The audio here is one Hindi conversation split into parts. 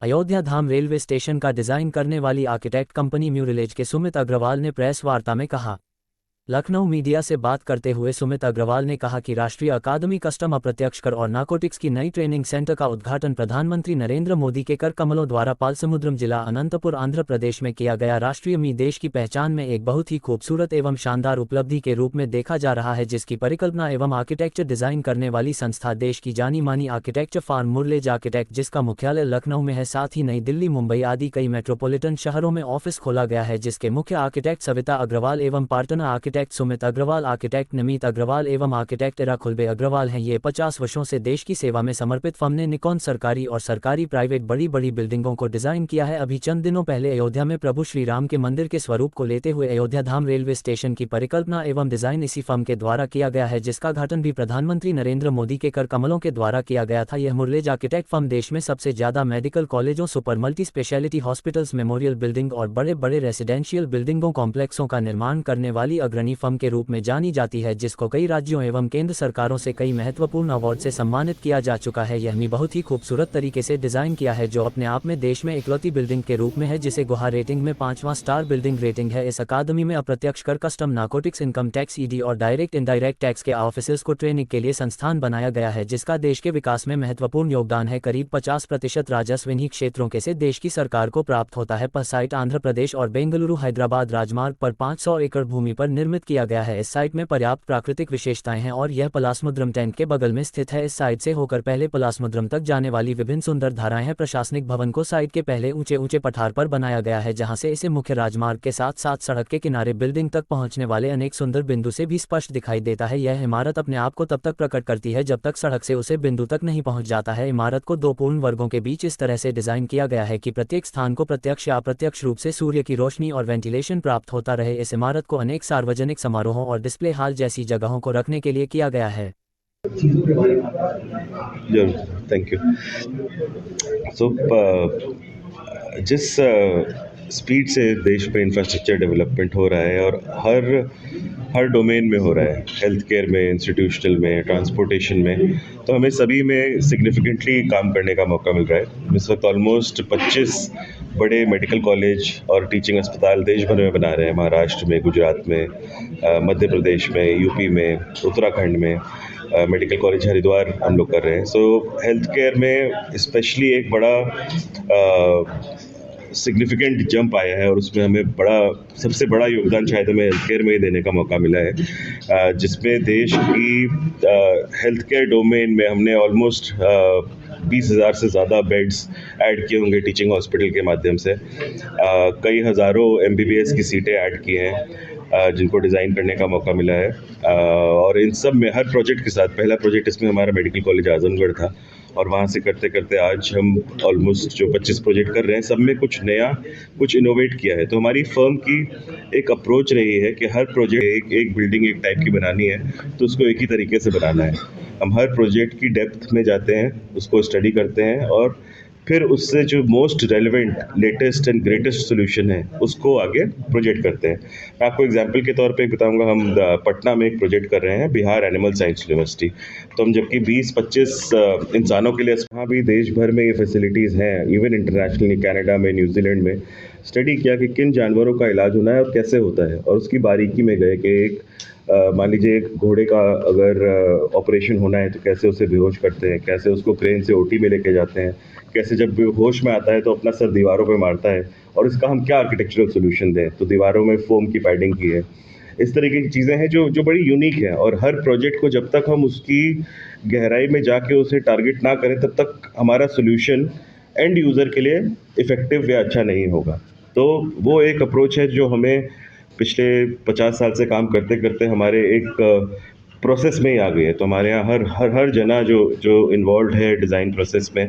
अयोध्या धाम रेलवे स्टेशन का डिजाइन करने वाली आर्किटेक्ट कंपनी म्यूरिलेज के सुमित अग्रवाल ने प्रेस वार्ता में कहा। लखनऊ मीडिया से बात करते हुए सुमित अग्रवाल ने कहा कि राष्ट्रीय अकादमी कस्टम अप्रत्यक्ष कर और नारकोटिक्स की नई ट्रेनिंग सेंटर का उद्घाटन प्रधानमंत्री नरेंद्र मोदी के कर कमलों द्वारा पालसमुद्रम जिला अनंतपुर आंध्र प्रदेश में किया गया राष्ट्रीय मी देश की पहचान में एक बहुत ही खूबसूरत एवं शानदार उपलब्धि के रूप में देखा जा रहा है, जिसकी परिकल्पना एवं आर्किटेक्चर डिजाइन करने वाली संस्था देश की जानी मानी आर्किटेक्चर फार्म मुरलेज आर्किटेक्ट, जिसका मुख्यालय लखनऊ में है, साथ ही नई दिल्ली, मुंबई आदि कई मेट्रोपॉलिटन शहरों में ऑफिस खोला गया है, जिसके मुख्य आर्किटेक्ट सविता अग्रवाल एवं partner architect Sumit Agarwal, architect Namit Agarwal एवं आर्किटेक्ट इरा खुलबे अग्रवाल हैं। ये 50 वर्षों से देश की सेवा में समर्पित फर्म ने निकॉन सरकारी और सरकारी प्राइवेट बड़ी बड़ी बिल्डिंगों को डिजाइन किया है। अभी चंद दिनों पहले अयोध्या में प्रभु श्री राम के मंदिर के स्वरूप को लेते हुए अयोध्या धाम रेलवे स्टेशन की परिकल्पना एवं डिजाइन इसी फर्म के द्वारा किया गया है, जिसका उद्घाटन भी प्रधानमंत्री नरेंद्र मोदी के कर कमलों के द्वारा किया गया था। यह मुरलेज आर्किटेक्ट फर्म देश में सबसे ज्यादा मेडिकल कॉलेजों, super multi speciality hospitals, memorial building और बड़े बड़े रेसिडेंशियल बिल्डिंगों कॉम्प्लेक्सों का निर्माण करने वाली अग्रणी फर्म के रूप में जानी जाती है, जिसको कई राज्यों एवं केंद्र सरकारों से कई महत्वपूर्ण अवार्ड से सम्मानित किया जा चुका है। यह मी बहुत ही खूबसूरत तरीके से डिजाइन किया है, जो अपने आप में देश में इकलौती बिल्डिंग के रूप में है, जिसे गुहा रेटिंग में 5वां स्टार बिल्डिंग रेटिंग है। इस अकादमी में अप्रत्यक्ष कर, custom, narcotics, income tax, ED और डायरेक्ट इनडायरेक्ट टैक्स के ऑफिसर्स को ट्रेनिंग के लिए संस्थान बनाया गया है, जिसका देश के विकास में महत्वपूर्ण योगदान है। करीब 50% राजस्व इन्हीं क्षेत्रों के से देश की सरकार को प्राप्त होता है। पर साइट आंध्र प्रदेश और बेंगलुरु हैदराबाद राजमार्ग पर 500 एकड़ भूमि पर निर्मित किया गया है। इस साइट में पर्याप्त प्राकृतिक विशेषताएं हैं और यह पलासमुद्रम टैंक के बगल में स्थित है। इस साइट से होकर पहले पलासमुद्रम तक जाने वाली विभिन्न सुंदर धाराएं हैं। प्रशासनिक भवन को साइट के पहले ऊंचे ऊंचे पठार पर बनाया गया है, जहां से इसे मुख्य राजमार्ग के साथ साथ सड़क के किनारे बिल्डिंग तक पहुंचने वाले अनेक सुंदर बिंदु से भी स्पष्ट दिखाई देता है। यह इमारत अपने आप को तब तक प्रकट करती है जब तक सड़क से उसे बिंदु तक नहीं पहुंच जाता है। इमारत को 2 पूर्ण वर्गों के बीच इस तरह से डिजाइन किया गया है कि प्रत्येक स्थान को प्रत्यक्ष या अप्रत्यक्ष रूप से सूर्य की रोशनी और वेंटिलेशन प्राप्त होता रहे। इस इमारत को अनेक सार्वजनिक समारोहों और डिस्प्ले हॉल जैसी जगहों को रखने के लिए किया गया है। जरूर, थैंक यू। सो जिस स्पीड से देश में इंफ्रास्ट्रक्चर डेवलपमेंट हो रहा है और हर डोमेन में हो रहा है, हेल्थ केयर में, इंस्टीट्यूशनल में, ट्रांसपोर्टेशन में, तो हमें सभी में सिग्निफिकेंटली काम करने का मौका मिल रहा है। इस वक्त ऑलमोस्ट 25 बड़े मेडिकल कॉलेज और टीचिंग अस्पताल देश भर में बना रहे हैं। महाराष्ट्र में, गुजरात में, मध्य प्रदेश में, यूपी में, उत्तराखंड में मेडिकल कॉलेज हरिद्वार हम लोग कर रहे हैं। सो हेल्थ केयर में स्पेशली एक बड़ा सिग्निफिकेंट जंप आया है और उसमें हमें सबसे बड़ा योगदान शायद हमें हेल्थ केयर में ही देने का मौका मिला है, जिसमें देश की हेल्थ केयर डोमेन में हमने ऑलमोस्ट 20,000 से ज़्यादा बेड्स ऐड किए होंगे टीचिंग हॉस्पिटल के माध्यम से। कई हज़ारों MBBS की सीटें ऐड की हैं, जिनको डिज़ाइन करने का मौका मिला है। और इन सब में हर प्रोजेक्ट के साथ, पहला प्रोजेक्ट इसमें हमारा मेडिकल कॉलेज आजमगढ़ था और वहाँ से करते करते आज हम ऑलमोस्ट जो 25 प्रोजेक्ट कर रहे हैं, सब में कुछ नया, कुछ इनोवेट किया है। तो हमारी फर्म की एक अप्रोच रही है कि हर प्रोजेक्ट एक बिल्डिंग एक टाइप की बनानी है तो उसको एक ही तरीके से बनाना है। हम हर प्रोजेक्ट की डेप्थ में जाते हैं, उसको स्टडी करते हैं और फिर उससे जो most relevant, latest and greatest solution है उसको आगे प्रोजेक्ट करते हैं। मैं आपको एग्जांपल के तौर पे बताऊंगा, हम पटना में एक प्रोजेक्ट कर रहे हैं, बिहार एनिमल साइंस यूनिवर्सिटी। तो हम जबकि 20-25 इंसानों के लिए वहाँ भी देश भर में ये फैसिलिटीज़ हैं, इवन इंटरनेशनली कनाडा में, न्यूजीलैंड में स्टडी किया कि किन जानवरों का इलाज होना है और कैसे होता है, और उसकी बारीकी में गए कि एक मान लीजिए एक घोड़े का अगर ऑपरेशन होना है तो कैसे उसे बेहोश करते हैं, कैसे उसको क्रेन से OT में लेके जाते हैं, कैसे जब होश में आता है तो अपना सर दीवारों पे मारता है और इसका हम क्या आर्किटेक्चरल सोल्यूशन दें। तो दीवारों में फोम की पैडिंग की है। इस तरीके की चीज़ें हैं जो बड़ी यूनिक है और हर प्रोजेक्ट को जब तक हम उसकी गहराई में जाके उसे टारगेट ना करें तब तक हमारा सोल्यूशन एंड यूज़र के लिए इफ़ेक्टिव या अच्छा नहीं होगा। तो वो एक अप्रोच है जो हमें पिछले 50 साल से काम करते करते हमारे एक प्रोसेस में ही आ गई है। तो हमारे यहाँ हर जना जो इन्वॉल्व है डिज़ाइन प्रोसेस में,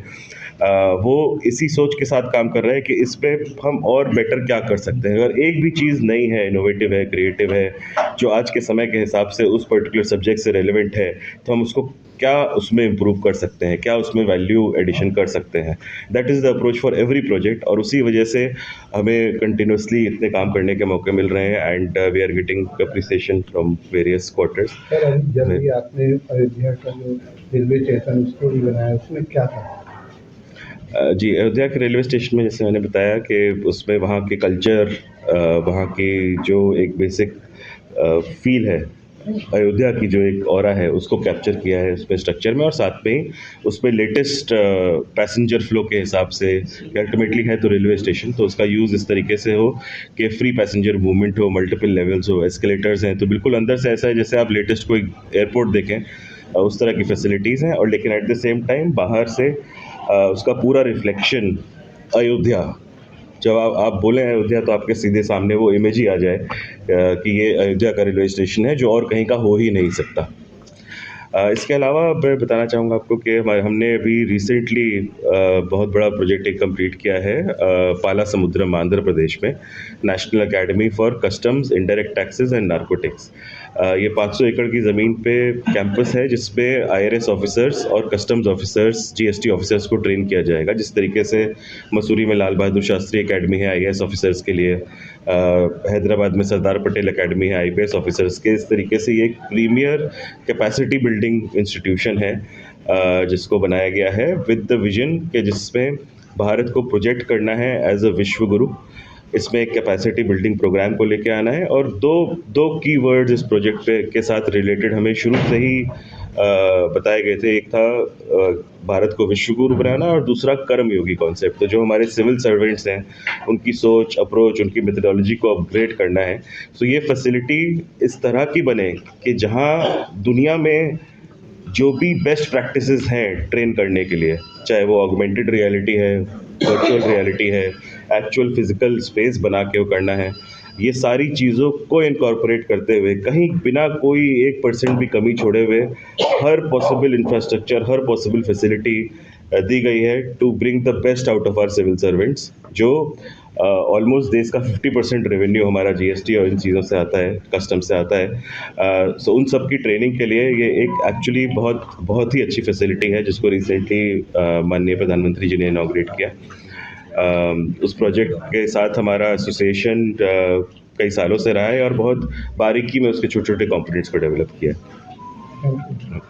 वो इसी सोच के साथ काम कर रहा है कि इस पे हम और बेटर क्या कर सकते हैं। अगर एक भी चीज़ नई है, इनोवेटिव है, क्रिएटिव है, जो आज के समय के हिसाब से उस पर्टिकुलर सब्जेक्ट से रेलेवेंट है, तो हम उसको क्या उसमें इम्प्रूव कर सकते हैं, क्या उसमें वैल्यू एडिशन कर सकते हैं। That is the approach for every project और उसी वजह से हमें कंटिन्यूसली इतने काम करने के मौके मिल रहे हैं and we are getting appreciation from various quarters. जब भी आपने अयोध्या का जो रेलवे स्टेशन उसको भी बनाया, उसमें क्या था? जी, अयोध्या के रेलवे स्टेशन में जैसे मैंने बताया कि उसमें वहाँ के कल्चर, वहाँ की जो एक बेसिक फ़ील है, अयोध्या की जो एक ऑरा है, उसको कैप्चर किया है उसमें स्ट्रक्चर में, और साथ में ही उसमें लेटेस्ट पैसेंजर फ्लो के हिसाब से, कि अल्टीमेटली है तो रेलवे स्टेशन, तो उसका यूज़ इस तरीके से हो कि फ्री पैसेंजर मूवमेंट हो, मल्टीपल लेवल्स हो, एस्केलेटर्स हैं, तो बिल्कुल अंदर से ऐसा है जैसे आप लेटेस्ट कोई एयरपोर्ट देखें, उस तरह की फैसिलिटीज़ हैं, और लेकिन एट द सेम टाइम बाहर से उसका पूरा रिफ्लेक्शन अयोध्या, जब आप बोलें अयोध्या तो आपके सीधे सामने वो इमेज ही आ जाए कि ये अयोध्या का रेलवे स्टेशन है, जो और कहीं का हो ही नहीं सकता। इसके अलावा मैं बताना चाहूँगा आपको कि हमने अभी रिसेंटली बहुत बड़ा प्रोजेक्ट एक कंप्लीट किया है पाला समुद्रम आंध्र प्रदेश में, national academy for customs, indirect taxes and narcotics. ये 500 एकड़ की ज़मीन पे कैंपस है जिसपे आईआरएस ऑफिसर्स और कस्टम्स ऑफिसर्स, जीएसटी ऑफिसर्स को ट्रेन किया जाएगा, जिस तरीके से मसूरी में लाल बहादुर शास्त्री एकेडमी है आईएएस ऑफिसर्स के लिए, हैदराबाद में सरदार पटेल एकेडमी है आईपीएस ऑफिसर्स के। इस तरीके से ये एक प्रीमियर कैपेसिटी बिल्डिंग इंस्टीट्यूशन है जिसको बनाया गया है विद द विजन के जिसमें भारत को प्रोजेक्ट करना है एज अ विश्व गुरु। इसमें एक कैपेसिटी बिल्डिंग प्रोग्राम को लेके आना है, और दो दो कीवर्ड्स इस प्रोजेक्ट पे के साथ रिलेटेड हमें शुरू से ही बताए गए थे। एक था भारत को विश्व गुरु बनाना, और दूसरा कर्मयोगी कॉन्सेप्ट। तो जो हमारे सिविल सर्वेंट्स हैं, उनकी सोच, अप्रोच, उनकी मेथोडोलॉजी को अपग्रेड करना है। तो ये फैसिलिटी इस तरह की बने कि जहाँ दुनिया में जो भी बेस्ट प्रैक्टिसेस हैं ट्रेन करने के लिए, चाहे वो ऑगमेंटेड रियलिटी है, वर्चुअल रियलिटी है, एक्चुअल फिजिकल स्पेस बना के वो करना है, ये सारी चीज़ों को इनकॉर्पोरेट करते हुए, कहीं बिना कोई 1% भी कमी छोड़े हुए, हर पॉसिबल इंफ्रास्ट्रक्चर, हर पॉसिबल फैसिलिटी दी गई है to bring the best out of our civil servants. जो ऑलमोस्ट देश का 50% रेवेन्यू हमारा जीएसटी और इन चीज़ों से आता है, कस्टम से आता है। सो उन सब की ट्रेनिंग के लिए ये एक एक्चुअली बहुत बहुत ही अच्छी फैसिलिटी है, जिसको रिसेंटली माननीय प्रधानमंत्री जी ने इनॉग्रेट किया। उस प्रोजेक्ट के साथ हमारा एसोसिएशन कई सालों से रहा है, और बहुत बारीकी में उसके छोटे छोटे कंपोनेंट्स को डेवलप किया है।